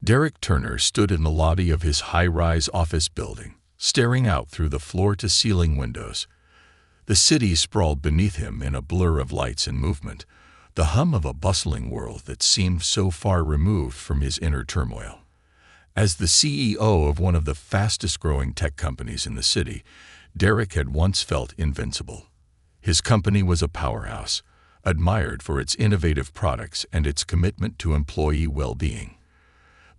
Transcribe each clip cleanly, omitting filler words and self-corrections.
Derek Turner stood in the lobby of his high-rise office building, staring out through the floor-to-ceiling windows. The city sprawled beneath him in a blur of lights and movement, the hum of a bustling world that seemed so far removed from his inner turmoil. As the CEO of one of the fastest-growing tech companies in the city, Derek had once felt invincible. His company was a powerhouse, admired for its innovative products and its commitment to employee well-being.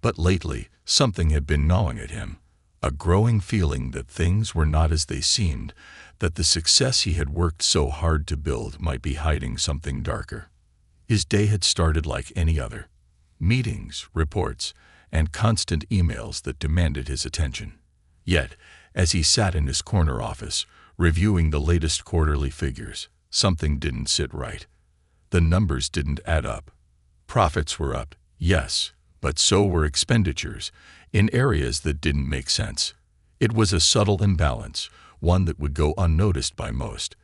But lately, something had been gnawing at him, a growing feeling that things were not as they seemed, that the success he had worked so hard to build might be hiding something darker. His day had started like any other. Meetings, reports, and constant emails that demanded his attention. Yet, as he sat in his corner office, reviewing the latest quarterly figures, something didn't sit right. The numbers didn't add up. Profits were up, yes, but so were expenditures, in areas that didn't make sense. It was a subtle imbalance, one that would go unnoticed by most.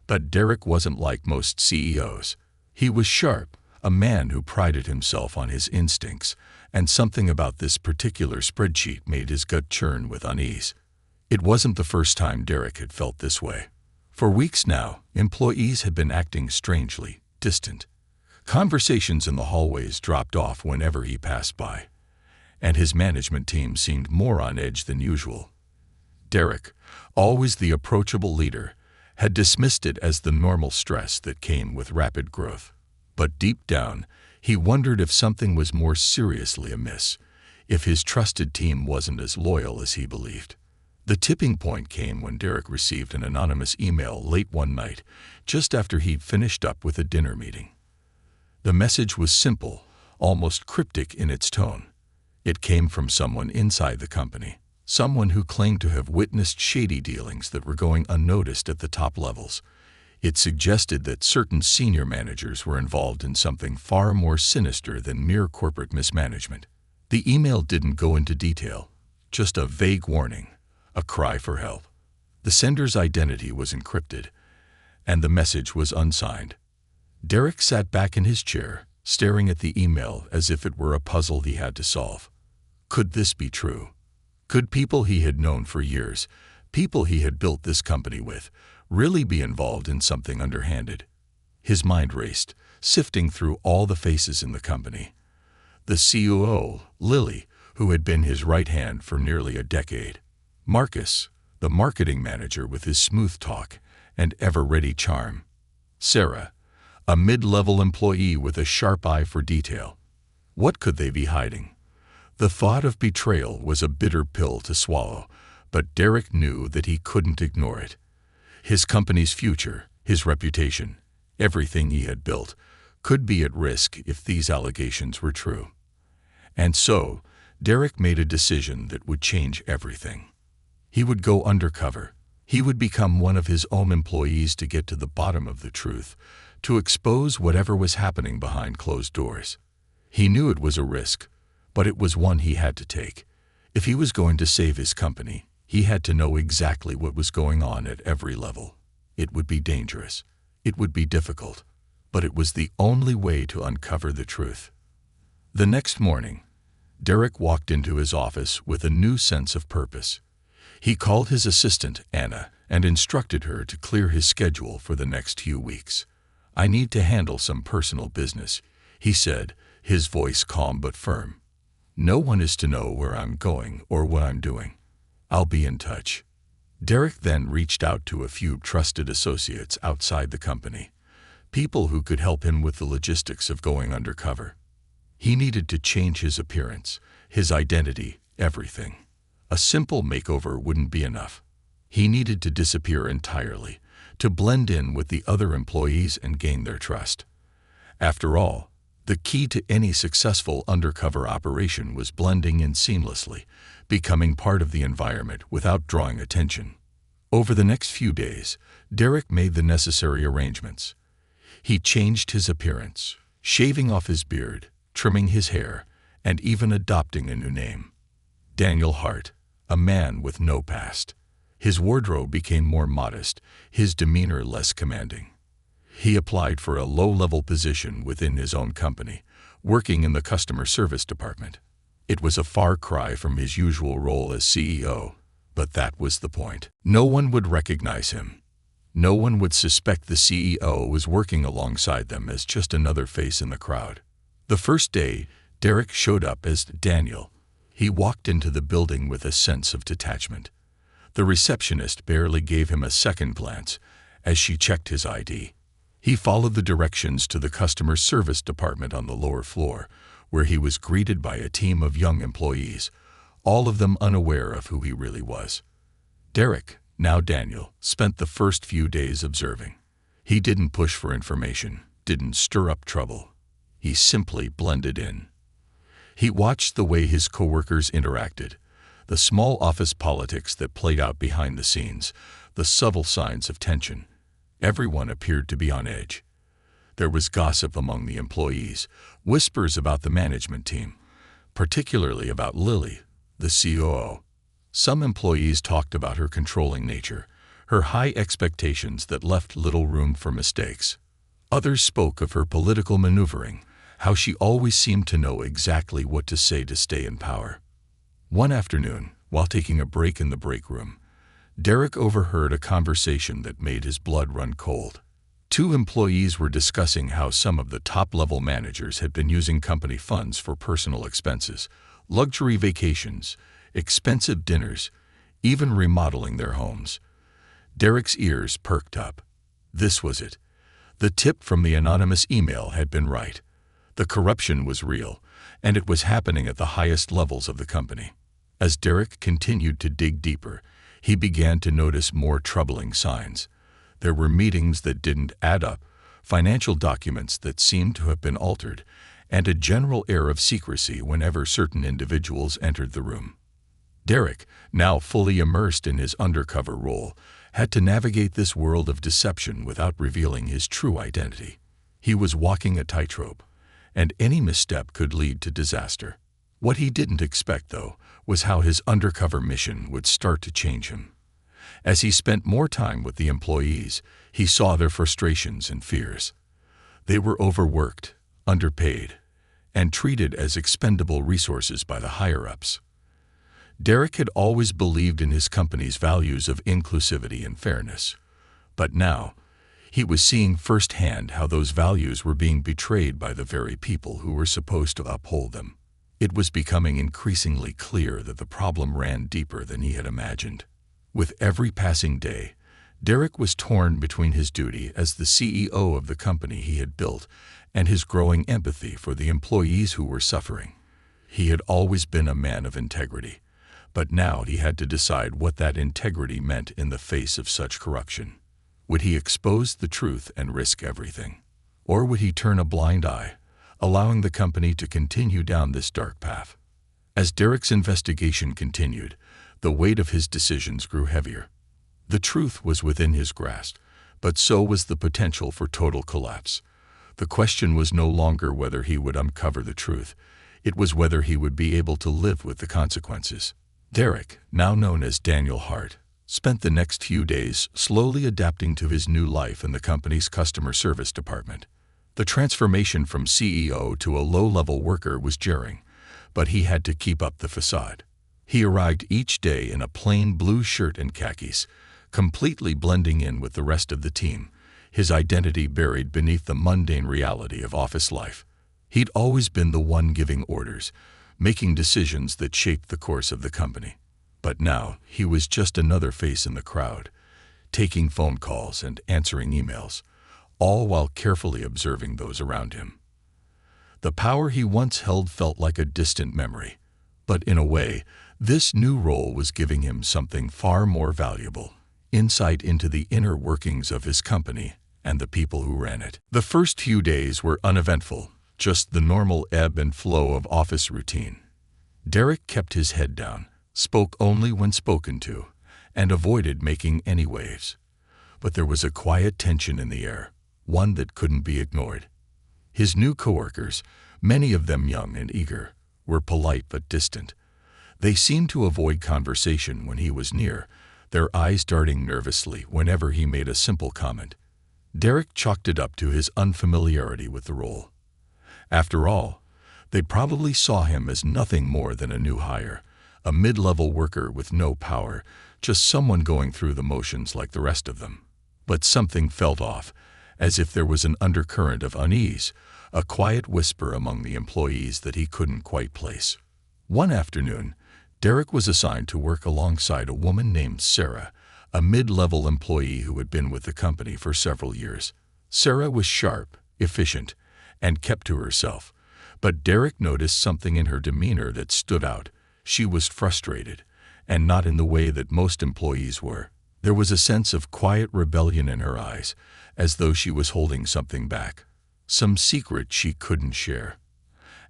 But Derek wasn't like most CEOs. He was sharp, a man who prided himself on his instincts, and something about this particular spreadsheet made his gut churn with unease. It wasn't the first time Derek had felt this way. For weeks now, employees had been acting strangely, distant. Conversations in the hallways dropped off whenever he passed by, and his management team seemed more on edge than usual. Derek, always the approachable leader, had dismissed it as the normal stress that came with rapid growth. But deep down, he wondered if something was more seriously amiss, if his trusted team wasn't as loyal as he believed. The tipping point came when Derek received an anonymous email late one night, just after he'd finished up with a dinner meeting. The message was simple, almost cryptic in its tone. It came from someone inside the company, someone who claimed to have witnessed shady dealings that were going unnoticed at the top levels. It suggested that certain senior managers were involved in something far more sinister than mere corporate mismanagement. The email didn't go into detail, just a vague warning, a cry for help. The sender's identity was encrypted, and the message was unsigned. Derek sat back in his chair, staring at the email as if it were a puzzle he had to solve. Could this be true? Could people he had known for years, people he had built this company with, really be involved in something underhanded? His mind raced, sifting through all the faces in the company. The COO, Lily, who had been his right hand for nearly a decade. Marcus, the marketing manager with his smooth talk and ever-ready charm. Sarah, a mid-level employee with a sharp eye for detail. What could they be hiding? The thought of betrayal was a bitter pill to swallow, but Derek knew that he couldn't ignore it. His company's future, his reputation, everything he had built, could be at risk if these allegations were true. And so, Derek made a decision that would change everything. He would go undercover. He would become one of his own employees to get to the bottom of the truth, to expose whatever was happening behind closed doors. He knew it was a risk, but it was one he had to take. If he was going to save his company, he had to know exactly what was going on at every level. It would be dangerous. It would be difficult, but it was the only way to uncover the truth. The next morning, Derek walked into his office with a new sense of purpose. He called his assistant, Anna, and instructed her to clear his schedule for the next few weeks. "I need to handle some personal business," he said, his voice calm but firm. "No one is to know where I'm going or what I'm doing. I'll be in touch." Derek then reached out to a few trusted associates outside the company, people who could help him with the logistics of going undercover. He needed to change his appearance, his identity, everything. A simple makeover wouldn't be enough. He needed to disappear entirely, to blend in with the other employees and gain their trust. After all, the key to any successful undercover operation was blending in seamlessly, becoming part of the environment without drawing attention. Over the next few days, Derek made the necessary arrangements. He changed his appearance, shaving off his beard, trimming his hair, and even adopting a new name. Daniel Hart, a man with no past. His wardrobe became more modest, his demeanor less commanding. He applied for a low-level position within his own company, working in the customer service department. It was a far cry from his usual role as CEO, but that was the point. No one would recognize him. No one would suspect the CEO was working alongside them as just another face in the crowd. The first day, Derek showed up as Daniel. He walked into the building with a sense of detachment. The receptionist barely gave him a second glance as she checked his ID. He followed the directions to the customer service department on the lower floor, where he was greeted by a team of young employees, all of them unaware of who he really was. Derek, now Daniel, spent the first few days observing. He didn't push for information, didn't stir up trouble. He simply blended in. He watched the way his coworkers interacted, the small office politics that played out behind the scenes, the subtle signs of tension. Everyone appeared to be on edge. There was gossip among the employees, whispers about the management team, particularly about Lily, the COO. Some employees talked about her controlling nature, her high expectations that left little room for mistakes. Others spoke of her political maneuvering, how she always seemed to know exactly what to say to stay in power. One afternoon, while taking a break in the break room, Derek overheard a conversation that made his blood run cold. Two employees were discussing how some of the top-level managers had been using company funds for personal expenses, luxury vacations, expensive dinners, even remodeling their homes. Derek's ears perked up. This was it. The tip from the anonymous email had been right. The corruption was real, and it was happening at the highest levels of the company. As Derek continued to dig deeper, he began to notice more troubling signs. There were meetings that didn't add up, financial documents that seemed to have been altered, and a general air of secrecy whenever certain individuals entered the room. Derek, now fully immersed in his undercover role, had to navigate this world of deception without revealing his true identity. He was walking a tightrope, and any misstep could lead to disaster. What he didn't expect, though, was how his undercover mission would start to change him. As he spent more time with the employees, he saw their frustrations and fears. They were overworked, underpaid, and treated as expendable resources by the higher-ups. Derek had always believed in his company's values of inclusivity and fairness, but now he was seeing firsthand how those values were being betrayed by the very people who were supposed to uphold them. It was becoming increasingly clear that the problem ran deeper than he had imagined. With every passing day, Derek was torn between his duty as the CEO of the company he had built and his growing empathy for the employees who were suffering. He had always been a man of integrity, but now he had to decide what that integrity meant in the face of such corruption. Would he expose the truth and risk everything? Or would he turn a blind eye, allowing the company to continue down this dark path? As Derek's investigation continued, the weight of his decisions grew heavier. The truth was within his grasp, but so was the potential for total collapse. The question was no longer whether he would uncover the truth. It was whether he would be able to live with the consequences. Derek, now known as Daniel Hart, spent the next few days slowly adapting to his new life in the company's customer service department. The transformation from CEO to a low-level worker was jarring, but he had to keep up the facade. He arrived each day in a plain blue shirt and khakis, completely blending in with the rest of the team, his identity buried beneath the mundane reality of office life. He'd always been the one giving orders, making decisions that shaped the course of the company. But now he was just another face in the crowd, taking phone calls and answering emails, all while carefully observing those around him. The power he once held felt like a distant memory, but in a way, this new role was giving him something far more valuable: insight into the inner workings of his company and the people who ran it. The first few days were uneventful, just the normal ebb and flow of office routine. Derek kept his head down, spoke only when spoken to, and avoided making any waves. But there was a quiet tension in the air, one that couldn't be ignored. His new coworkers, many of them young and eager, were polite but distant. They seemed to avoid conversation when he was near, their eyes darting nervously whenever he made a simple comment. Derek chalked it up to his unfamiliarity with the role. After all, They probably saw him as nothing more than a new hire, a mid-level worker with no power, just someone going through the motions like the rest of them. But something felt off, as if there was an undercurrent of unease, a quiet whisper among the employees that he couldn't quite place. One afternoon, Derek was assigned to work alongside a woman named Sarah, a mid-level employee who had been with the company for several years. Sarah was sharp, efficient, and kept to herself, but Derek noticed something in her demeanor that stood out. She was frustrated, and not in the way that most employees were. There was a sense of quiet rebellion in her eyes, as though she was holding something back, some secret she couldn't share.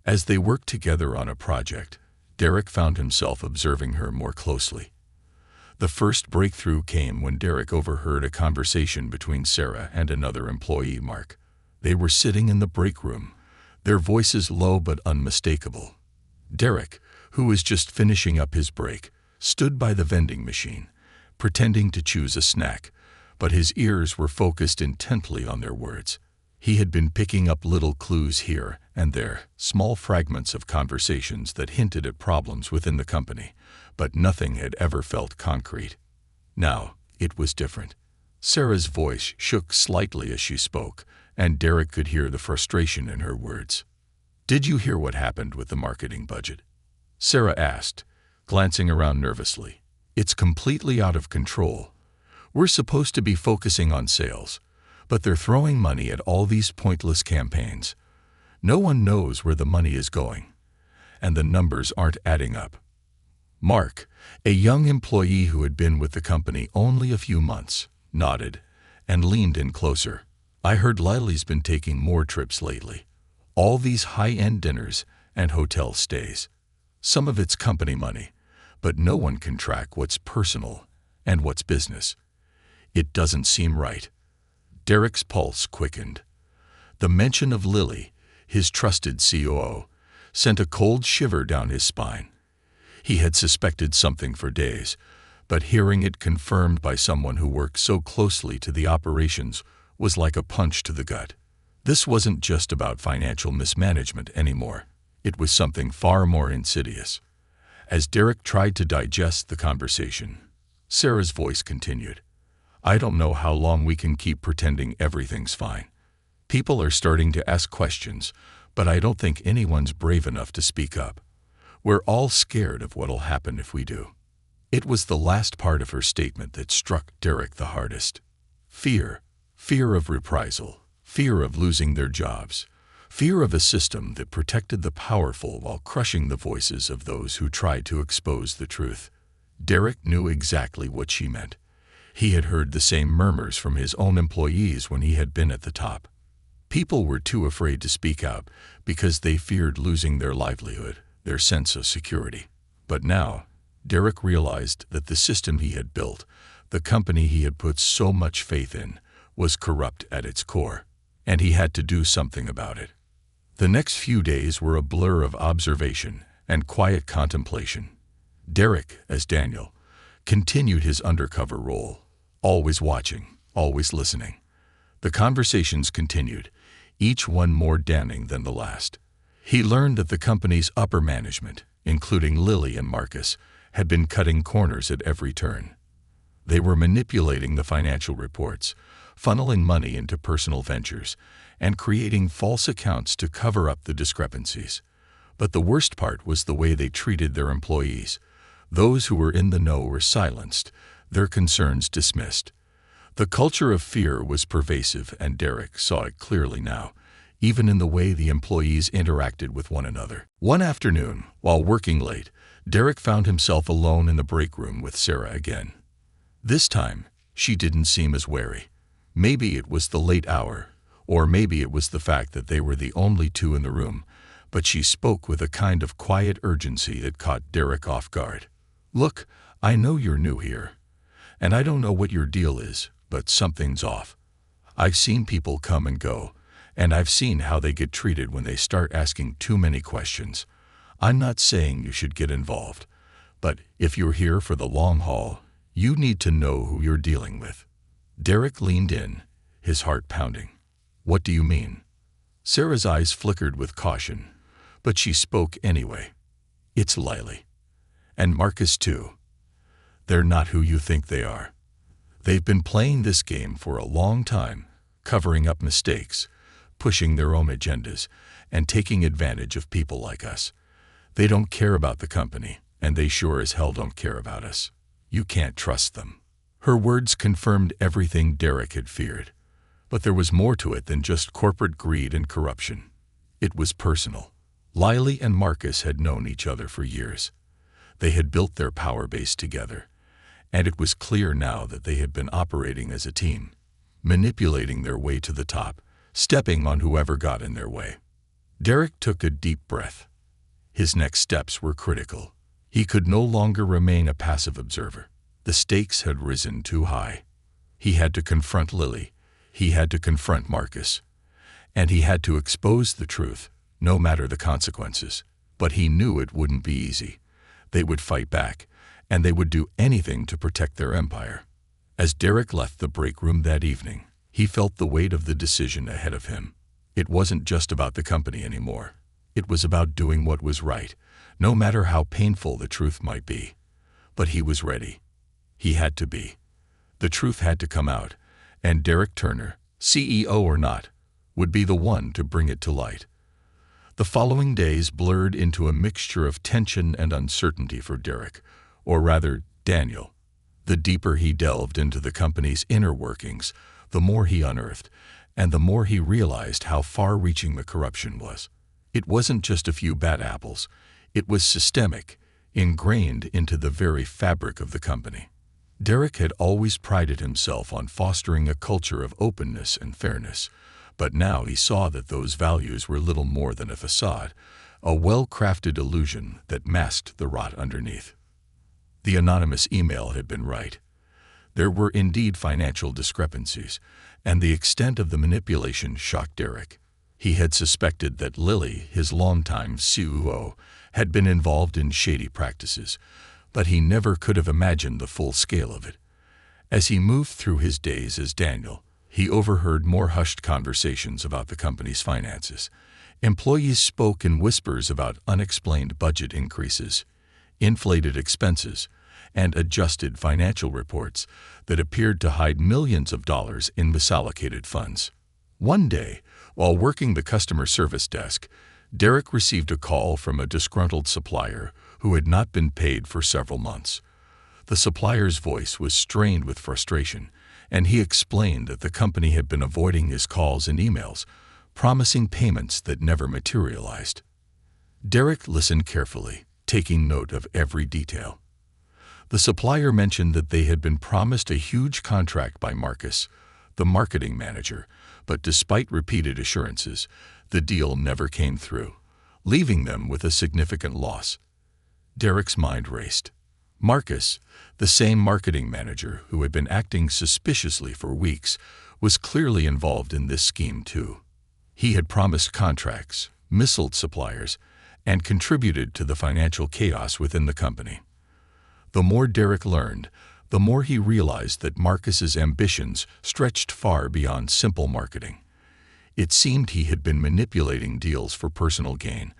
As they worked together on a project, Derek found himself observing her more closely. The first breakthrough came when Derek overheard a conversation between Sarah and another employee, Mark. They were sitting in the break room, their voices low but unmistakable. Derek, who was just finishing up his break, stood by the vending machine, pretending to choose a snack, but his ears were focused intently on their words. He had been picking up little clues here and there, small fragments of conversations that hinted at problems within the company, but nothing had ever felt concrete. Now, it was different. Sarah's voice shook slightly as she spoke, and Derek could hear the frustration in her words. "Did you hear what happened with the marketing budget?" Sarah asked, glancing around nervously. "It's completely out of control. We're supposed to be focusing on sales, but they're throwing money at all these pointless campaigns. No one knows where the money is going, and the numbers aren't adding up." Mark, a young employee who had been with the company only a few months, nodded and leaned in closer. "I heard Lily's been taking more trips lately. All these high-end dinners and hotel stays. Some of it's company money, but no one can track what's personal and what's business. It doesn't seem right." Derek's pulse quickened. The mention of Lily, his trusted COO, sent a cold shiver down his spine. He had suspected something for days, but hearing it confirmed by someone who worked so closely to the operations was like a punch to the gut. This wasn't just about financial mismanagement anymore. It was something far more insidious. As Derek tried to digest the conversation, Sarah's voice continued. "I don't know how long we can keep pretending everything's fine. People are starting to ask questions, but I don't think anyone's brave enough to speak up. We're all scared of what'll happen if we do." It was the last part of her statement that struck Derek the hardest. Fear. Fear of reprisal. Fear of losing their jobs. Fear of a system that protected the powerful while crushing the voices of those who tried to expose the truth. Derek knew exactly what she meant. He had heard the same murmurs from his own employees when he had been at the top. People were too afraid to speak out because they feared losing their livelihood, their sense of security. But now, Derek realized that the system he had built, the company he had put so much faith in, was corrupt at its core, and he had to do something about it. The next few days were a blur of observation and quiet contemplation. Derek, as Daniel, continued his undercover role, always watching, always listening. The conversations continued, each one more damning than the last. He learned that the company's upper management, including Lily and Marcus, had been cutting corners at every turn. They were manipulating the financial reports, funneling money into personal ventures, and creating false accounts to cover up the discrepancies. But the worst part was the way they treated their employees. Those who were in the know were silenced, their concerns dismissed. The culture of fear was pervasive, and Derek saw it clearly now, even in the way the employees interacted with one another. One afternoon, while working late, Derek found himself alone in the break room with Sarah again. This time, she didn't seem as wary. Maybe it was the late hour, or maybe it was the fact that they were the only two in the room, but she spoke with a kind of quiet urgency that caught Derek off guard. "Look, I know you're new here, and I don't know what your deal is, but something's off. I've seen people come and go, and I've seen how they get treated when they start asking too many questions. I'm not saying you should get involved, but if you're here for the long haul, you need to know who you're dealing with." Derek leaned in, his heart pounding. "What do you mean?" Sarah's eyes flickered with caution, But she spoke anyway. "It's Lily. And Marcus too. They're not who you think they are. They've been playing this game for a long time, covering up mistakes, pushing their own agendas, and taking advantage of people like us. They don't care about the company, and they sure as hell don't care about us. You can't trust them." Her words confirmed everything Derek had feared. But there was more to it than just corporate greed and corruption. It was personal. Lily and Marcus had known each other for years. They had built their power base together, and it was clear now that they had been operating as a team, manipulating their way to the top, stepping on whoever got in their way. Derek took a deep breath. His next steps were critical. He could no longer remain a passive observer. The stakes had risen too high. He had to confront Lily. He had to confront Marcus. And he had to expose the truth, no matter the consequences. But he knew it wouldn't be easy. They would fight back, and they would do anything to protect their empire. As Derek left the break room that evening, he felt the weight of the decision ahead of him. It wasn't just about the company anymore. It was about doing what was right, no matter how painful the truth might be. But he was ready. He had to be. The truth had to come out, and Derek Turner, CEO or not, would be the one to bring it to light. The following days blurred into a mixture of tension and uncertainty for Derek, or rather, Daniel. The deeper he delved into the company's inner workings, the more he unearthed, and the more he realized how far-reaching the corruption was. It wasn't just a few bad apples. It was systemic, ingrained into the very fabric of the company. Derek had always prided himself on fostering a culture of openness and fairness, but now he saw that those values were little more than a facade, a well-crafted illusion that masked the rot underneath. The anonymous email had been right. There were indeed financial discrepancies, and the extent of the manipulation shocked Derek. He had suspected that Lily, his longtime COO, had been involved in shady practices, but he never could have imagined the full scale of it. As he moved through his days as Daniel, he overheard more hushed conversations about the company's finances. Employees spoke in whispers about unexplained budget increases, inflated expenses, and adjusted financial reports that appeared to hide millions of dollars in misallocated funds. One day, while working the customer service desk, Derek received a call from a disgruntled supplier who had not been paid for several months. The supplier's voice was strained with frustration, and he explained that the company had been avoiding his calls and emails, promising payments that never materialized. Derek listened carefully, taking note of every detail. The supplier mentioned that they had been promised a huge contract by Marcus, the marketing manager, but despite repeated assurances, the deal never came through, leaving them with a significant loss. Derek's mind raced. Marcus, the same marketing manager who had been acting suspiciously for weeks, was clearly involved in this scheme too. He had promised contracts, misled suppliers, and contributed to the financial chaos within the company. The more Derek learned, the more he realized that Marcus's ambitions stretched far beyond simple marketing. It seemed he had been manipulating deals for personal gain,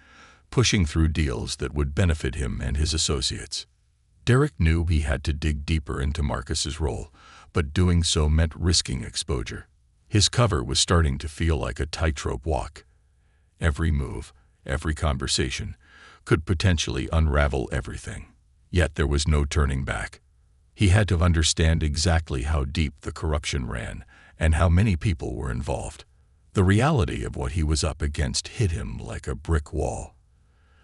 pushing through deals that would benefit him and his associates. Derek knew he had to dig deeper into Marcus's role, but doing so meant risking exposure. His cover was starting to feel like a tightrope walk. Every move, every conversation, could potentially unravel everything. Yet there was no turning back. He had to understand exactly how deep the corruption ran and how many people were involved. The reality of what he was up against hit him like a brick wall.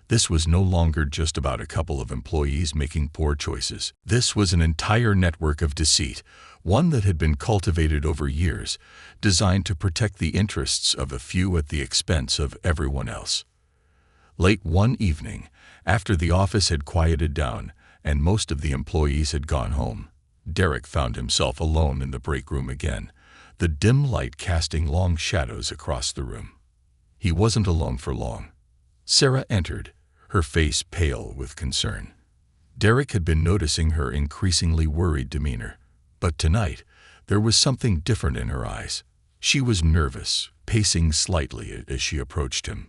This was no longer just about a couple of employees making poor choices. This was an entire network of deceit, one that had been cultivated over years, designed to protect the interests of a few at the expense of everyone else. Late one evening, after the office had quieted down and most of the employees had gone home, Derek found himself alone in the break room again, the dim light casting long shadows across the room. He wasn't alone for long. Sarah entered, her face pale with concern. Derek had been noticing her increasingly worried demeanor, but tonight there was something different in her eyes. She was nervous, pacing slightly as she approached him.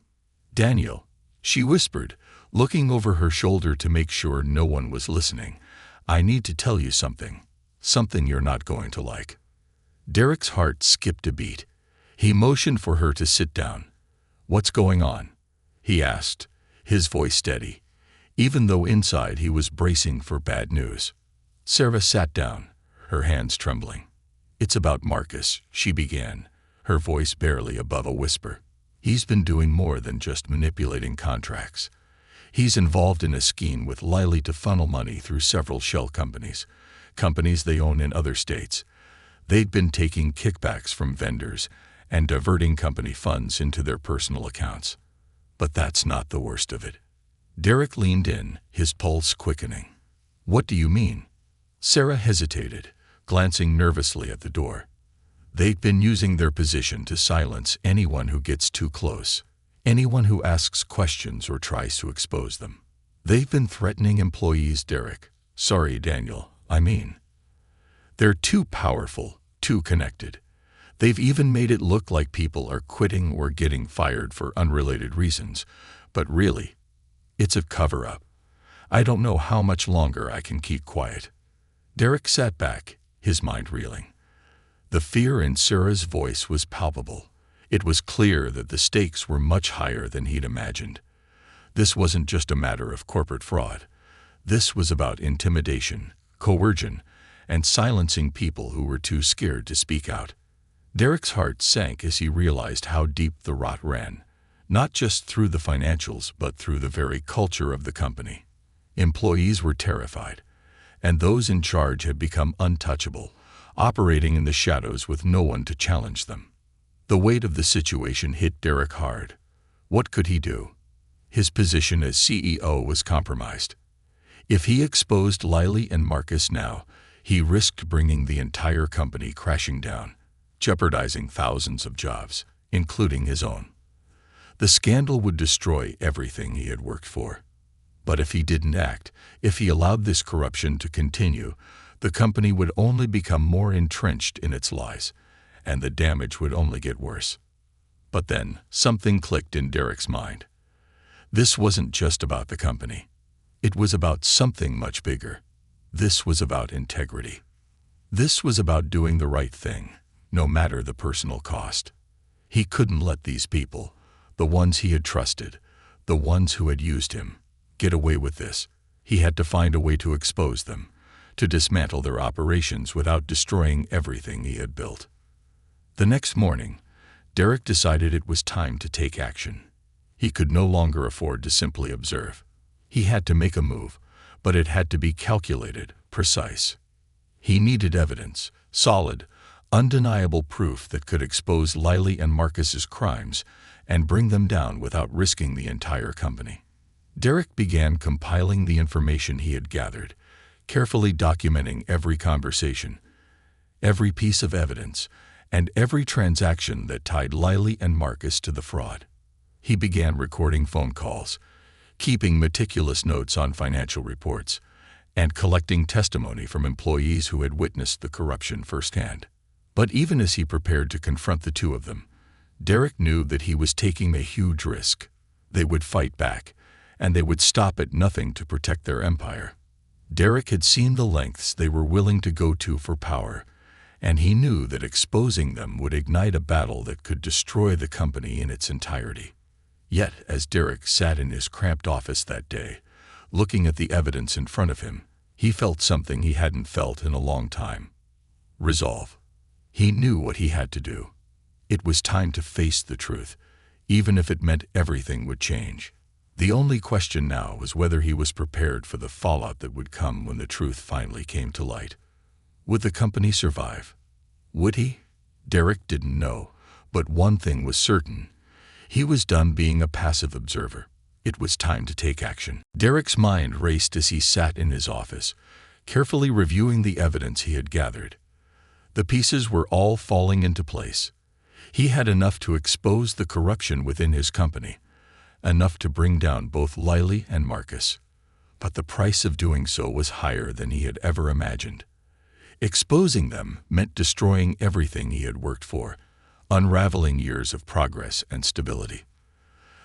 "Daniel, She whispered, looking over her shoulder to make sure no one was listening. "I need to tell you something. Something you're not going to like." Derek's heart skipped a beat. He motioned for her to sit down. "What's going on?" he asked, his voice steady, even though inside he was bracing for bad news. Sarah sat down, her hands trembling. "It's about Marcus," she began, her voice barely above a whisper. "He's been doing more than just manipulating contracts. He's involved in a scheme with Lily to funnel money through several shell companies they own in other states. They'd been taking kickbacks from vendors and diverting company funds into their personal accounts. But that's not the worst of it." Derek leaned in, his pulse quickening. "What do you mean?" Sarah hesitated, glancing nervously at the door. "They've been using their position to silence anyone who gets too close, anyone who asks questions or tries to expose them. They've been threatening employees, Derek. Sorry, Daniel, I mean. They're too powerful, too connected. They've even made it look like people are quitting or getting fired for unrelated reasons, but really, it's a cover-up. I don't know how much longer I can keep quiet." Derek sat back, his mind reeling. The fear in Sarah's voice was palpable. It was clear that the stakes were much higher than he'd imagined. This wasn't just a matter of corporate fraud. This was about intimidation, coercion, and silencing people who were too scared to speak out. Derek's heart sank as he realized how deep the rot ran, not just through the financials but through the very culture of the company. Employees were terrified, and those in charge had become untouchable, operating in the shadows with no one to challenge them. The weight of the situation hit Derek hard. What could he do? His position as CEO was compromised. If he exposed Lily and Marcus now, he risked bringing the entire company crashing down, jeopardizing thousands of jobs, including his own. The scandal would destroy everything he had worked for. But if he didn't act, if he allowed this corruption to continue, the company would only become more entrenched in its lies, and the damage would only get worse. But then, something clicked in Derek's mind. This wasn't just about the company. It was about something much bigger. This was about integrity. This was about doing the right thing, no matter the personal cost. He couldn't let these people, the ones he had trusted, the ones who had used him, get away with this. He had to find a way to expose them, to dismantle their operations without destroying everything he had built. The next morning, Derek decided it was time to take action. He could no longer afford to simply observe. He had to make a move, but it had to be calculated, precise. He needed evidence, solid, undeniable proof that could expose Lily and Marcus's crimes and bring them down without risking the entire company. Derek began compiling the information he had gathered, carefully documenting every conversation, every piece of evidence, and every transaction that tied Lily and Marcus to the fraud. He began recording phone calls, keeping meticulous notes on financial reports, and collecting testimony from employees who had witnessed the corruption firsthand. But even as he prepared to confront the two of them, Derek knew that he was taking a huge risk. They would fight back, and they would stop at nothing to protect their empire. Derek had seen the lengths they were willing to go to for power, and he knew that exposing them would ignite a battle that could destroy the company in its entirety. Yet, as Derek sat in his cramped office that day, looking at the evidence in front of him, he felt something he hadn't felt in a long time. Resolve. He knew what he had to do. It was time to face the truth, even if it meant everything would change. The only question now was whether he was prepared for the fallout that would come when the truth finally came to light. Would the company survive? Would he? Derek didn't know, but one thing was certain. He was done being a passive observer. It was time to take action. Derek's mind raced as he sat in his office, carefully reviewing the evidence he had gathered. The pieces were all falling into place. He had enough to expose the corruption within his company, enough to bring down both Lily and Marcus. But the price of doing so was higher than he had ever imagined. Exposing them meant destroying everything he had worked for, unraveling years of progress and stability.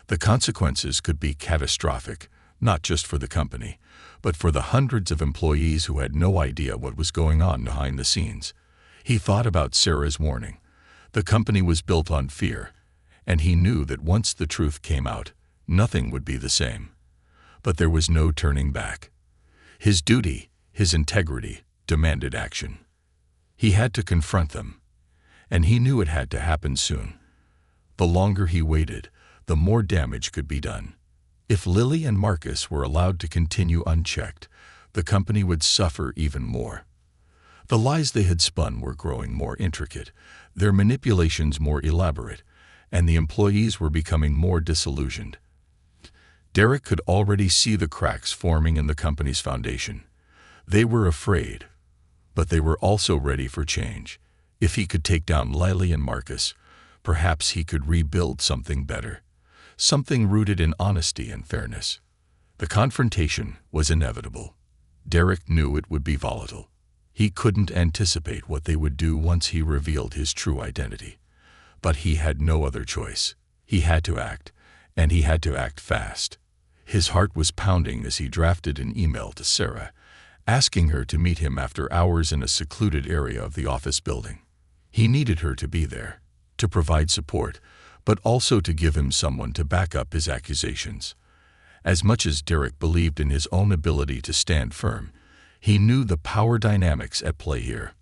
The consequences could be catastrophic, not just for the company, but for the hundreds of employees who had no idea what was going on behind the scenes. He thought about Sarah's warning. The company was built on fear, and he knew that once the truth came out, nothing would be the same. But there was no turning back. His duty, his integrity, demanded action. He had to confront them, and he knew it had to happen soon. The longer he waited, the more damage could be done. If Lily and Marcus were allowed to continue unchecked, the company would suffer even more. The lies they had spun were growing more intricate, their manipulations more elaborate, and the employees were becoming more disillusioned. Derek could already see the cracks forming in the company's foundation. They were afraid, but they were also ready for change. If he could take down Lily and Marcus, perhaps he could rebuild something better, something rooted in honesty and fairness. The confrontation was inevitable. Derek knew it would be volatile. He couldn't anticipate what they would do once he revealed his true identity. But he had no other choice. He had to act, and he had to act fast. His heart was pounding as he drafted an email to Sarah, asking her to meet him after hours in a secluded area of the office building. He needed her to be there, to provide support, but also to give him someone to back up his accusations. As much as Derek believed in his own ability to stand firm, he knew the power dynamics at play here.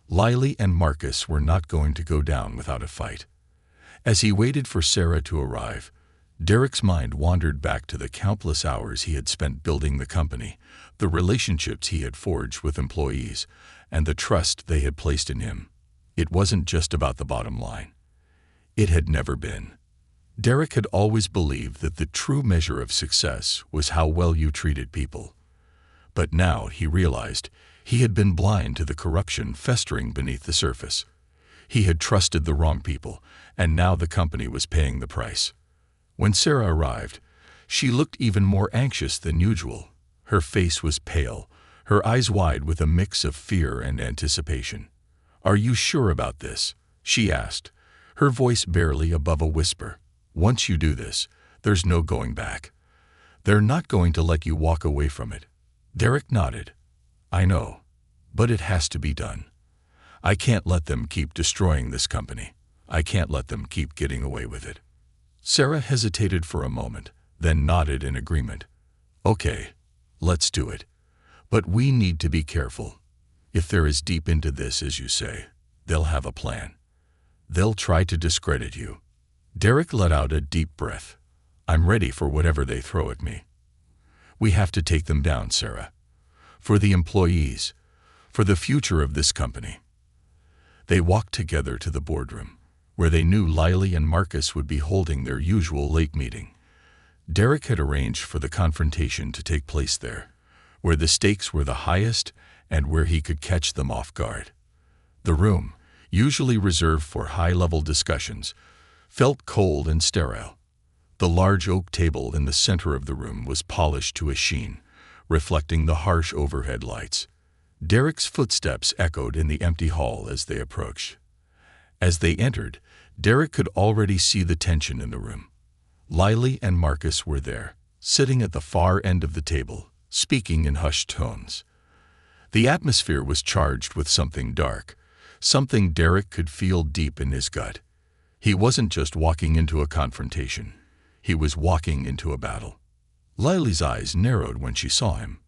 Lily and Marcus were not going to go down without a fight. As he waited for Sarah to arrive, Derek's mind wandered back to the countless hours he had spent building the company, the relationships he had forged with employees, and the trust they had placed in him. It wasn't just about the bottom line. It had never been. Derek had always believed that the true measure of success was how well you treated people. But now he realized he had been blind to the corruption festering beneath the surface. He had trusted the wrong people, and now the company was paying the price. When Sarah arrived, she looked even more anxious than usual. Her face was pale, her eyes wide with a mix of fear and anticipation. "Are you sure about this?" she asked, her voice barely above a whisper. "Once you do this, there's no going back. They're not going to let you walk away from it." Derek nodded. "I know, but it has to be done. I can't let them keep destroying this company. I can't let them keep getting away with it." Sarah hesitated for a moment, then nodded in agreement. "Okay, let's do it. But we need to be careful. If they're as deep into this as you say, they'll have a plan. They'll try to discredit you." Derek let out a deep breath. "I'm ready for whatever they throw at me. We have to take them down, Sarah. For the employees, for the future of this company." They walked together to the boardroom, where they knew Lily and Marcus would be holding their usual late meeting. Derek had arranged for the confrontation to take place there, where the stakes were the highest and where he could catch them off guard. The room, usually reserved for high-level discussions, felt cold and sterile. The large oak table in the center of the room was polished to a sheen, reflecting the harsh overhead lights. Derek's footsteps echoed in the empty hall as they approached. As they entered, Derek could already see the tension in the room. Lily and Marcus were there, sitting at the far end of the table, speaking in hushed tones. The atmosphere was charged with something dark, something Derek could feel deep in his gut. He wasn't just walking into a confrontation. He was walking into a battle. Lily's eyes narrowed when she saw him.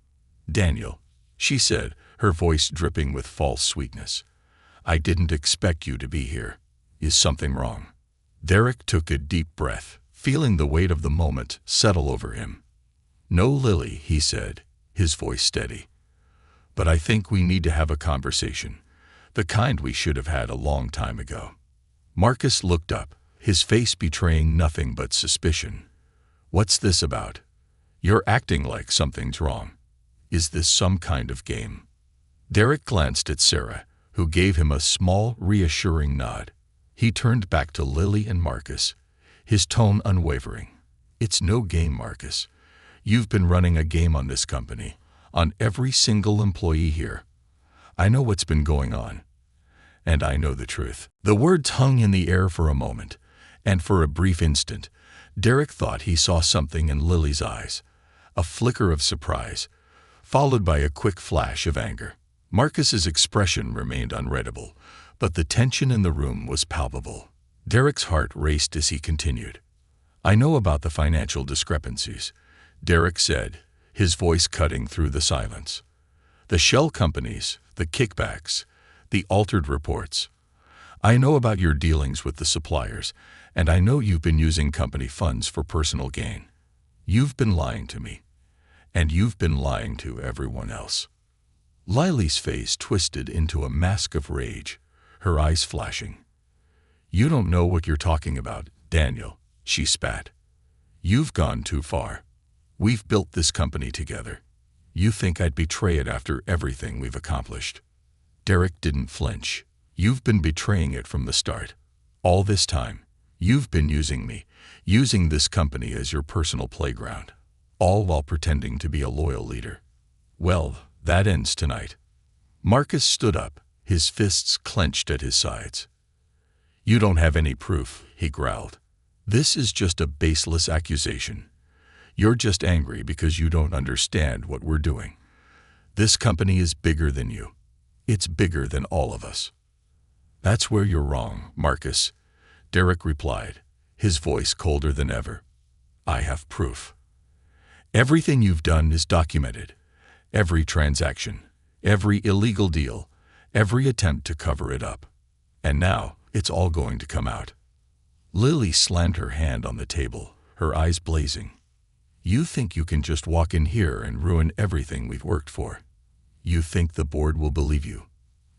"Daniel," she said, her voice dripping with false sweetness. "I didn't expect you to be here. Is something wrong?" Derek took a deep breath, feeling the weight of the moment settle over him. "No, Lily," he said, his voice steady. "But I think we need to have a conversation, the kind we should have had a long time ago." Marcus looked up, his face betraying nothing but suspicion. "What's this about? You're acting like something's wrong. Is this some kind of game?" Derek glanced at Sarah, who gave him a small, reassuring nod. He turned back to Lily and Marcus, his tone unwavering. "It's no game, Marcus. You've been running a game on this company, on every single employee here. I know what's been going on, and I know the truth." The words hung in the air for a moment, and for a brief instant, Derek thought he saw something in Lily's eyes, a flicker of surprise, followed by a quick flash of anger. Marcus's expression remained unreadable, but the tension in the room was palpable. Derek's heart raced as he continued. "I know about the financial discrepancies," Derek said, his voice cutting through the silence. "The shell companies, the kickbacks, the altered reports. I know about your dealings with the suppliers, and I know you've been using company funds for personal gain. You've been lying to me, and you've been lying to everyone else." Lily's face twisted into a mask of rage, her eyes flashing. "You don't know what you're talking about, Daniel," she spat. "You've gone too far. We've built this company together. You think I'd betray it after everything we've accomplished?" Derek didn't flinch. "You've been betraying it from the start. All this time, you've been using me, using this company as your personal playground, all while pretending to be a loyal leader. Well, that ends tonight." Marcus stood up, his fists clenched at his sides. "You don't have any proof," he growled. "This is just a baseless accusation. You're just angry because you don't understand what we're doing. This company is bigger than you. It's bigger than all of us." "That's where you're wrong, Marcus," Derek replied, his voice colder than ever. "I have proof. Everything you've done is documented. Every transaction, every illegal deal, every attempt to cover it up. And now it's all going to come out." Lily slammed her hand on the table, her eyes blazing. "You think you can just walk in here and ruin everything we've worked for? You think the board will believe you?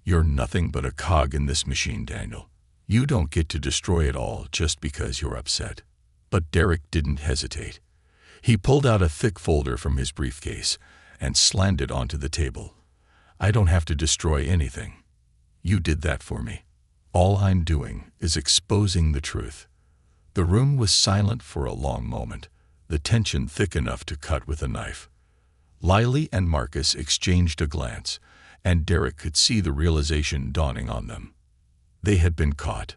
You're nothing but a cog in this machine, Daniel. You don't get to destroy it all just because you're upset." But Derek didn't hesitate. He pulled out a thick folder from his briefcase and slammed it onto the table. "I don't have to destroy anything. You did that for me. All I'm doing is exposing the truth." The room was silent for a long moment, the tension thick enough to cut with a knife. Lily and Marcus exchanged a glance, and Derek could see the realization dawning on them. They had been caught.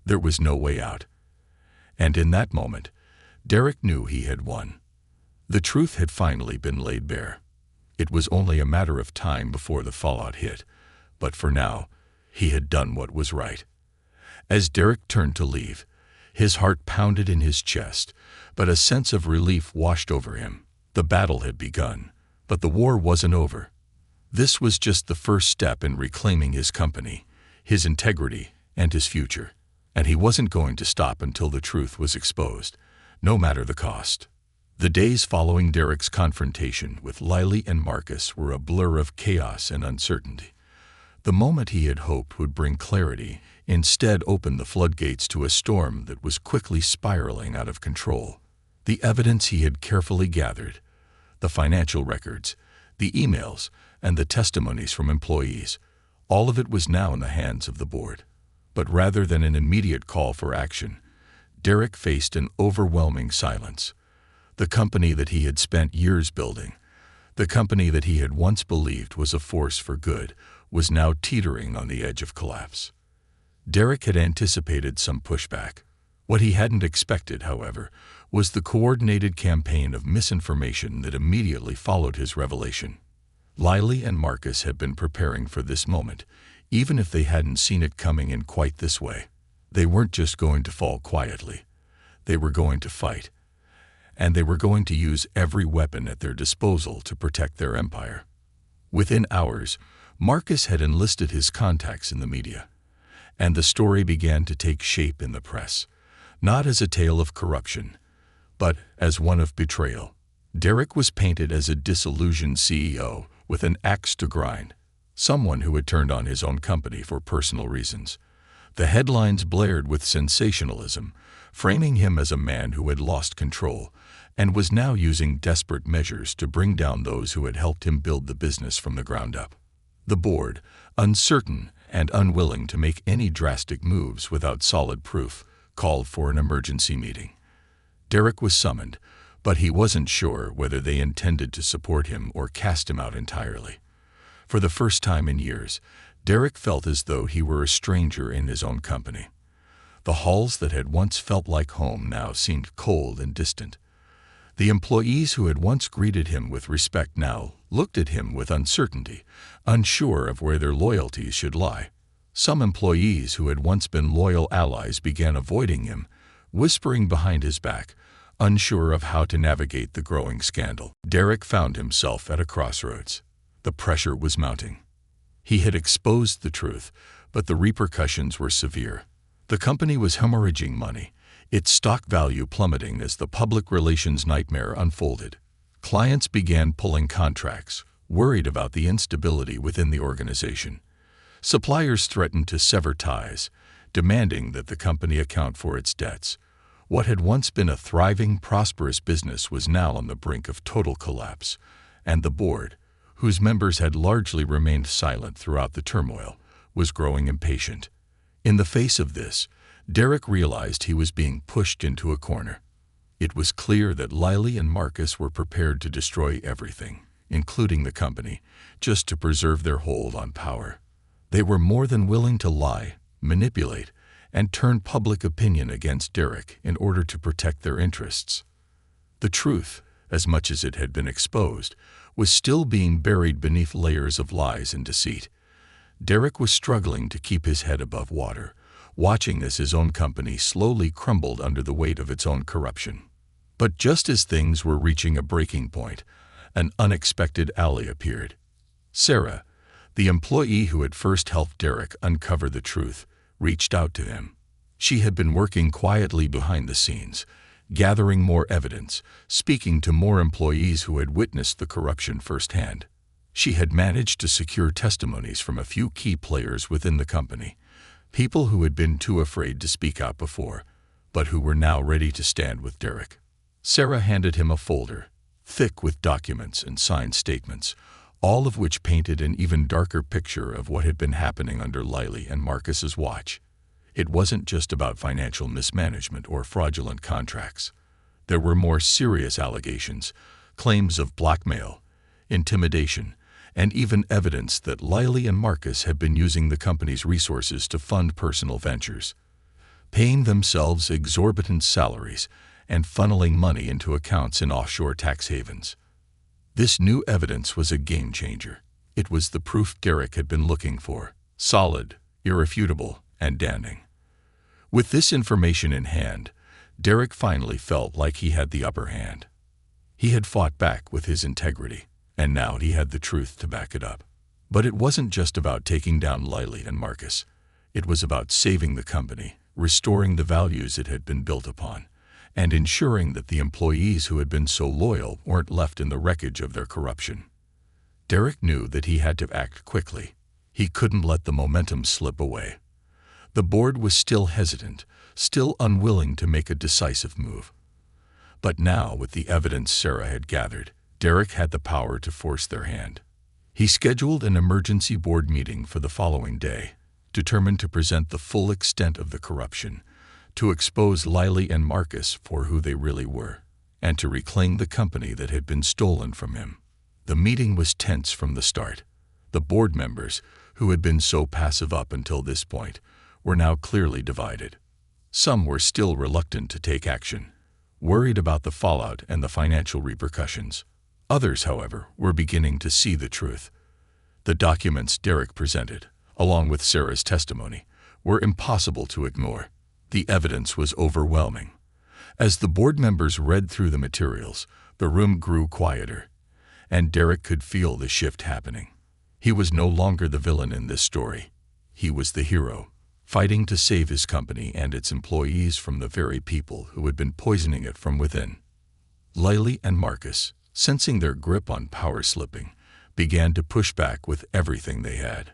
There was no way out. And in that moment, Derek knew he had won. The truth had finally been laid bare. It was only a matter of time before the fallout hit, but for now, he had done what was right. As Derek turned to leave, his heart pounded in his chest, but a sense of relief washed over him. The battle had begun, but the war wasn't over. This was just the first step in reclaiming his company, his integrity, and his future. And he wasn't going to stop until the truth was exposed, no matter the cost. The days following Derek's confrontation with Lily and Marcus were a blur of chaos and uncertainty. The moment he had hoped would bring clarity instead opened the floodgates to a storm that was quickly spiraling out of control. The evidence he had carefully gathered, the financial records, the emails, and the testimonies from employees, all of it was now in the hands of the board. But rather than an immediate call for action, Derek faced an overwhelming silence. The company that he had spent years building, the company that he had once believed was a force for good, was now teetering on the edge of collapse. Derek had anticipated some pushback. What he hadn't expected, however, was the coordinated campaign of misinformation that immediately followed his revelation. Lily and Marcus had been preparing for this moment, even if they hadn't seen it coming in quite this way. They weren't just going to fall quietly. They were going to fight. And they were going to use every weapon at their disposal to protect their empire. Within hours, Marcus had enlisted his contacts in the media, and the story began to take shape in the press, not as a tale of corruption, but as one of betrayal. Derek was painted as a disillusioned CEO with an axe to grind, someone who had turned on his own company for personal reasons. The headlines blared with sensationalism, framing him as a man who had lost control and was now using desperate measures to bring down those who had helped him build the business from the ground up. The board, uncertain and unwilling to make any drastic moves without solid proof, called for an emergency meeting. Derek was summoned, but he wasn't sure whether they intended to support him or cast him out entirely. For the first time in years, Derek felt as though he were a stranger in his own company. The halls that had once felt like home now seemed cold and distant. The employees who had once greeted him with respect now looked at him with uncertainty, unsure of where their loyalties should lie. Some employees who had once been loyal allies began avoiding him, whispering behind his back, unsure of how to navigate the growing scandal. Derek found himself at a crossroads. The pressure was mounting. He had exposed the truth, but the repercussions were severe. The company was hemorrhaging money, its stock value plummeting as the public relations nightmare unfolded. Clients began pulling contracts, worried about the instability within the organization. Suppliers threatened to sever ties, demanding that the company account for its debts. What had once been a thriving, prosperous business was now on the brink of total collapse, and the board, whose members had largely remained silent throughout the turmoil, was growing impatient. In the face of this, Derek realized he was being pushed into a corner. It was clear that Lily and Marcus were prepared to destroy everything, including the company, just to preserve their hold on power. They were more than willing to lie, manipulate, and turn public opinion against Derek in order to protect their interests. The truth, as much as it had been exposed, was still being buried beneath layers of lies and deceit. Derek was struggling to keep his head above water, watching as his own company slowly crumbled under the weight of its own corruption. But just as things were reaching a breaking point, an unexpected ally appeared. Sarah, the employee who had first helped Derek uncover the truth, reached out to him. She had been working quietly behind the scenes, gathering more evidence, speaking to more employees who had witnessed the corruption firsthand. She had managed to secure testimonies from a few key players within the company, people who had been too afraid to speak out before, but who were now ready to stand with Derek. Sarah handed him a folder, thick with documents and signed statements, all of which painted an even darker picture of what had been happening under Lily and Marcus's watch. It wasn't just about financial mismanagement or fraudulent contracts. There were more serious allegations, claims of blackmail, intimidation, and even evidence that Lily and Marcus had been using the company's resources to fund personal ventures, paying themselves exorbitant salaries and funneling money into accounts in offshore tax havens. This new evidence was a game changer. It was the proof Derek had been looking for, solid, irrefutable, and damning. With this information in hand, Derek finally felt like he had the upper hand. He had fought back with his integrity, and now he had the truth to back it up. But it wasn't just about taking down Lily and Marcus. It was about saving the company, restoring the values it had been built upon, and ensuring that the employees who had been so loyal weren't left in the wreckage of their corruption. Derek knew that he had to act quickly. He couldn't let the momentum slip away. The board was still hesitant, still unwilling to make a decisive move. But now, with the evidence Sarah had gathered, Derek had the power to force their hand. He scheduled an emergency board meeting for the following day, determined to present the full extent of the corruption, to expose Lily and Marcus for who they really were, and to reclaim the company that had been stolen from him. The meeting was tense from the start. The board members, who had been so passive up until this point, were now clearly divided. Some were still reluctant to take action, worried about the fallout and the financial repercussions. Others, however, were beginning to see the truth. The documents Derek presented, along with Sarah's testimony, were impossible to ignore. The evidence was overwhelming. As the board members read through the materials, the room grew quieter, and Derek could feel the shift happening. He was no longer the villain in this story. He was the hero, fighting to save his company and its employees from the very people who had been poisoning it from within. Lily and Marcus, sensing their grip on power slipping, began to push back with everything they had.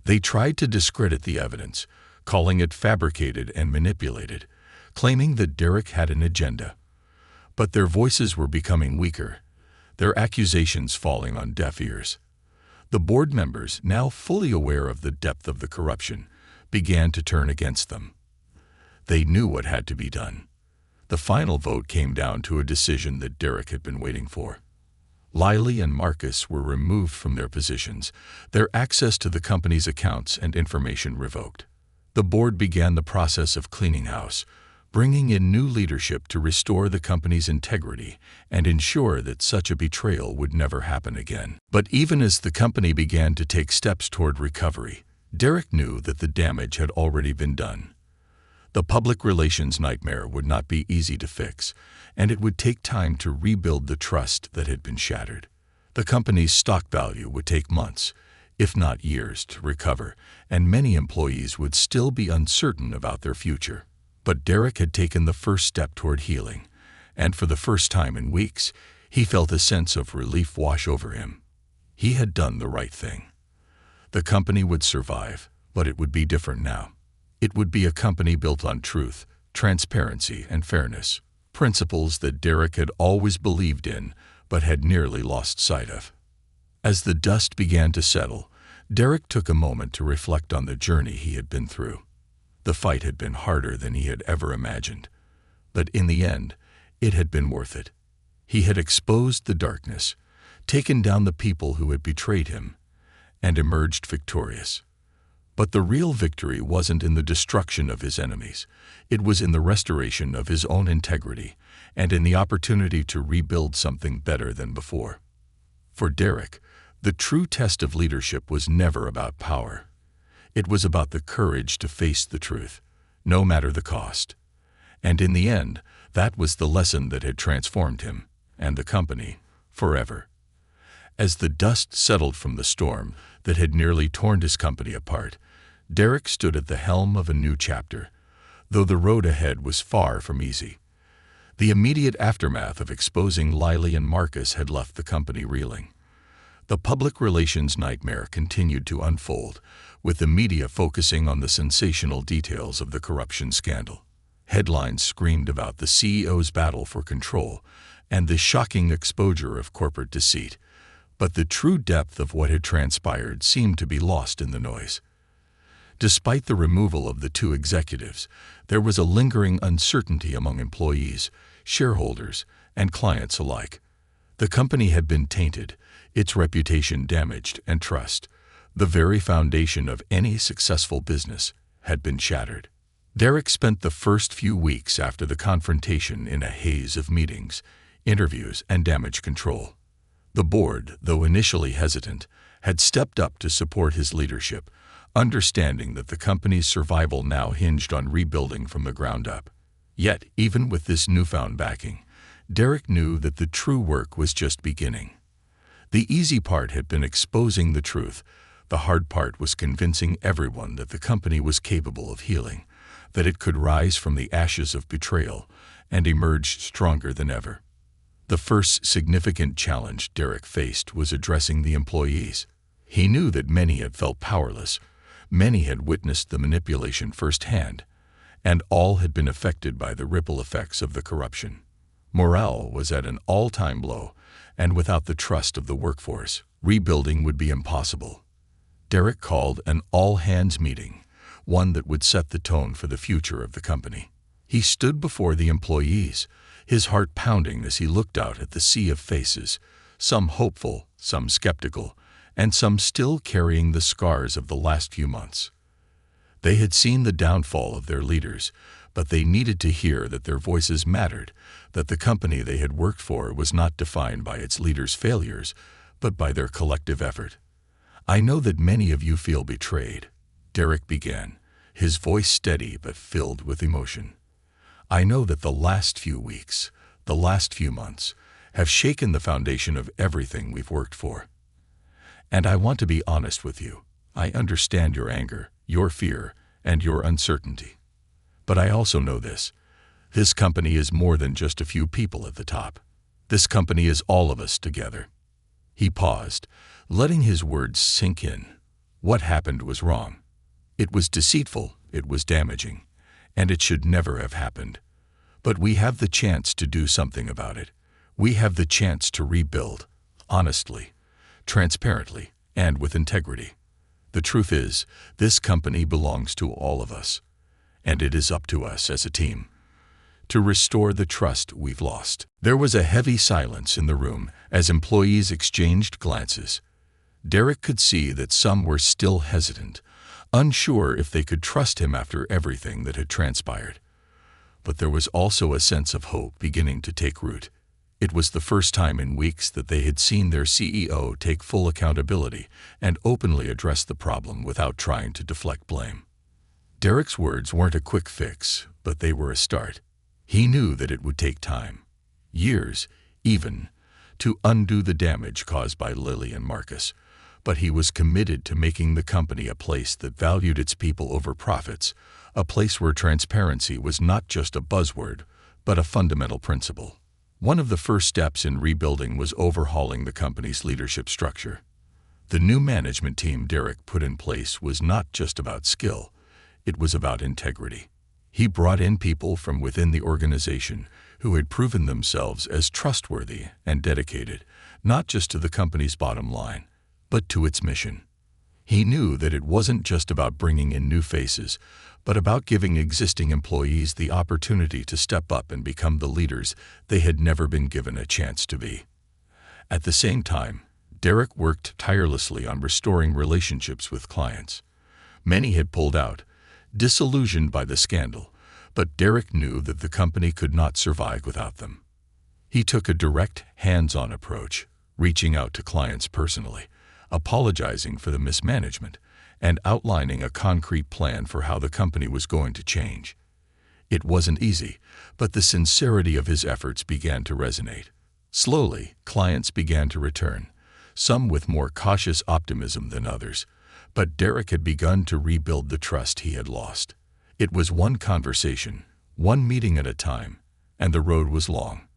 They tried to discredit the evidence, calling it fabricated and manipulated, claiming that Derek had an agenda. But their voices were becoming weaker, their accusations falling on deaf ears. The board members, now fully aware of the depth of the corruption, began to turn against them. They knew what had to be done. The final vote came down to a decision that Derek had been waiting for. Lily and Marcus were removed from their positions, their access to the company's accounts and information revoked. The board began the process of cleaning house, bringing in new leadership to restore the company's integrity and ensure that such a betrayal would never happen again. But even as the company began to take steps toward recovery, Derek knew that the damage had already been done. The public relations nightmare would not be easy to fix, and it would take time to rebuild the trust that had been shattered. The company's stock value would take months, if not years, to recover, and many employees would still be uncertain about their future. But Derek had taken the first step toward healing, and for the first time in weeks, he felt a sense of relief wash over him. He had done the right thing. The company would survive, but it would be different now. It would be a company built on truth, transparency, and fairness, principles that Derek had always believed in but had nearly lost sight of. As the dust began to settle, Derek took a moment to reflect on the journey he had been through. The fight had been harder than he had ever imagined, but in the end, it had been worth it. He had exposed the darkness, taken down the people who had betrayed him, and emerged victorious. But the real victory wasn't in the destruction of his enemies. It was in the restoration of his own integrity and in the opportunity to rebuild something better than before. For Derek, the true test of leadership was never about power. It was about the courage to face the truth, no matter the cost. And in the end, that was the lesson that had transformed him, and the company, forever. As the dust settled from the storm that had nearly torn his company apart, Derek stood at the helm of a new chapter, though the road ahead was far from easy. The immediate aftermath of exposing Lily and Marcus had left the company reeling. The public relations nightmare continued to unfold, with the media focusing on the sensational details of the corruption scandal. Headlines screamed about the CEO's battle for control and the shocking exposure of corporate deceit, but the true depth of what had transpired seemed to be lost in the noise. Despite the removal of the two executives, there was a lingering uncertainty among employees, shareholders, and clients alike. The company had been tainted, its reputation damaged, and trust, the very foundation of any successful business, had been shattered. Derek spent the first few weeks after the confrontation in a haze of meetings, interviews, and damage control. The board, though initially hesitant, had stepped up to support his leadership, understanding that the company's survival now hinged on rebuilding from the ground up. Yet, even with this newfound backing, Derek knew that the true work was just beginning. The easy part had been exposing the truth. The hard part was convincing everyone that the company was capable of healing, that it could rise from the ashes of betrayal and emerge stronger than ever. The first significant challenge Derek faced was addressing the employees. He knew that many had felt powerless, many had witnessed the manipulation firsthand, and all had been affected by the ripple effects of the corruption. Morale was at an all-time low, and without the trust of the workforce, rebuilding would be impossible. Derek called an all-hands meeting, one that would set the tone for the future of the company. He stood before the employees, his heart pounding as he looked out at the sea of faces, some hopeful, some skeptical, and some still carrying the scars of the last few months. They had seen the downfall of their leaders, but they needed to hear that their voices mattered, that the company they had worked for was not defined by its leaders' failures, but by their collective effort. "I know that many of you feel betrayed," Derek began, his voice steady but filled with emotion. "I know that the last few weeks, the last few months, have shaken the foundation of everything we've worked for. And I want to be honest with you. I understand your anger, your fear, and your uncertainty. But I also know this. This company is more than just a few people at the top. This company is all of us together." He paused, letting his words sink in. What happened was wrong. It was deceitful, it was damaging, and it should never have happened. But we have the chance to do something about it. We have the chance to rebuild, honestly, transparently, and with integrity. The truth is, this company belongs to all of us, and it is up to us as a team to restore the trust we've lost. There was a heavy silence in the room as employees exchanged glances. Derek could see that some were still hesitant, unsure if they could trust him after everything that had transpired. But there was also a sense of hope beginning to take root. It was the first time in weeks that they had seen their CEO take full accountability and openly address the problem without trying to deflect blame. Derek's words weren't a quick fix, but they were a start. He knew that it would take time, years, even, to undo the damage caused by Lily and Marcus, but he was committed to making the company a place that valued its people over profits, a place where transparency was not just a buzzword, but a fundamental principle. One of the first steps in rebuilding was overhauling the company's leadership structure. The new management team Derek put in place was not just about skill, it was about integrity. He brought in people from within the organization who had proven themselves as trustworthy and dedicated, not just to the company's bottom line, but to its mission. He knew that it wasn't just about bringing in new faces, but about giving existing employees the opportunity to step up and become the leaders they had never been given a chance to be. At the same time, Derek worked tirelessly on restoring relationships with clients. Many had pulled out, disillusioned by the scandal, but Derek knew that the company could not survive without them. He took a direct, hands-on approach, reaching out to clients personally, apologizing for the mismanagement, and outlining a concrete plan for how the company was going to change. It wasn't easy, but the sincerity of his efforts began to resonate. Slowly, clients began to return, some with more cautious optimism than others, but Derek had begun to rebuild the trust he had lost. It was one conversation, one meeting at a time, and the road was long.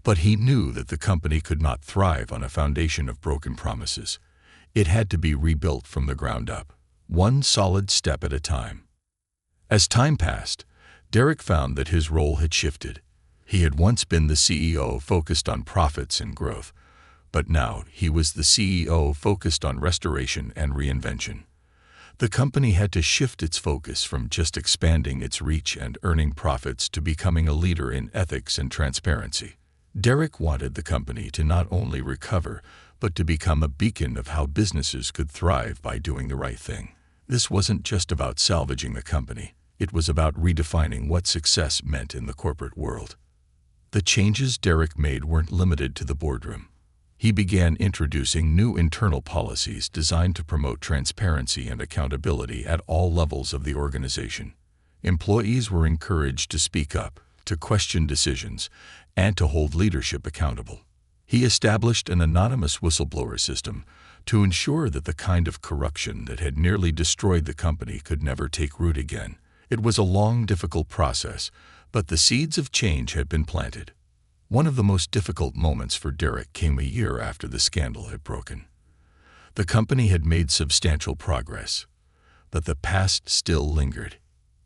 But he knew that the company could not thrive on a foundation of broken promises. It had to be rebuilt from the ground up, one solid step at a time. As time passed, Derek found that his role had shifted. He had once been the CEO focused on profits and growth, but now he was the CEO focused on restoration and reinvention. The company had to shift its focus from just expanding its reach and earning profits to becoming a leader in ethics and transparency. Derek wanted the company to not only recover, but to become a beacon of how businesses could thrive by doing the right thing. This wasn't just about salvaging the company. It was about redefining what success meant in the corporate world. The changes Derek made weren't limited to the boardroom. He began introducing new internal policies designed to promote transparency and accountability at all levels of the organization. Employees were encouraged to speak up, to question decisions, and to hold leadership accountable. He established an anonymous whistleblower system to ensure that the kind of corruption that had nearly destroyed the company could never take root again. It was a long, difficult process, but the seeds of change had been planted. One of the most difficult moments for Derek came a year after the scandal had broken. The company had made substantial progress, but the past still lingered.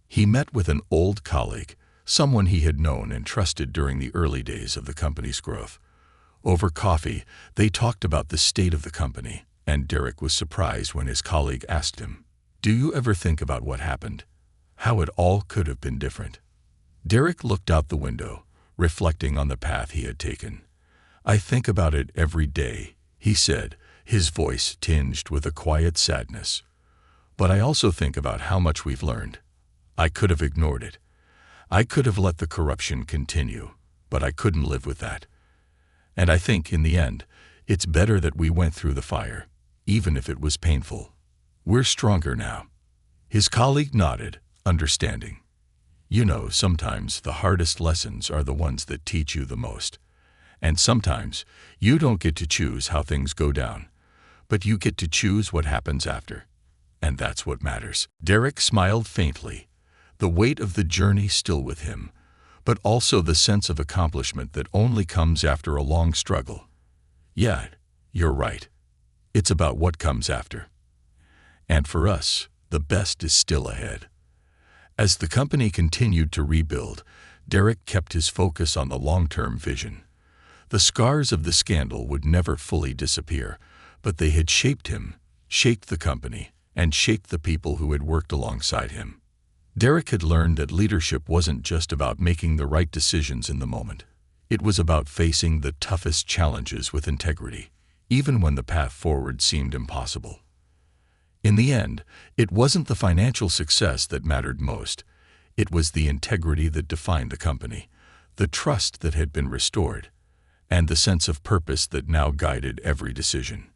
He met with an old colleague, someone he had known and trusted during the early days of the company's growth. Over coffee, they talked about the state of the company, and Derek was surprised when his colleague asked him, "Do you ever think about what happened? How it all could have been different?" Derek looked out the window, reflecting on the path he had taken. "I think about it every day," he said, his voice tinged with a quiet sadness. "But I also think about how much we've learned. I could have ignored it. I could have let the corruption continue, but I couldn't live with that. And I think, in the end, it's better that we went through the fire, even if it was painful. We're stronger now." His colleague nodded, understanding. "You know, sometimes the hardest lessons are the ones that teach you the most. And sometimes you don't get to choose how things go down, but you get to choose what happens after. And that's what matters." Derek smiled faintly, the weight of the journey still with him, but also the sense of accomplishment that only comes after a long struggle. "Yeah, you're right. It's about what comes after. And for us, the best is still ahead." As the company continued to rebuild, Derek kept his focus on the long-term vision. The scars of the scandal would never fully disappear, but they had shaped him, shaped the company, and shaped the people who had worked alongside him. Derek had learned that leadership wasn't just about making the right decisions in the moment. It was about facing the toughest challenges with integrity, even when the path forward seemed impossible. In the end, it wasn't the financial success that mattered most. It was the integrity that defined the company, the trust that had been restored, and the sense of purpose that now guided every decision.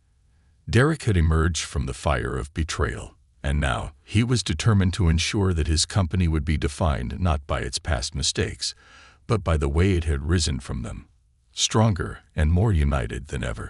Derek had emerged from the fire of betrayal, and now he was determined to ensure that his company would be defined not by its past mistakes, but by the way it had risen from them, stronger and more united than ever.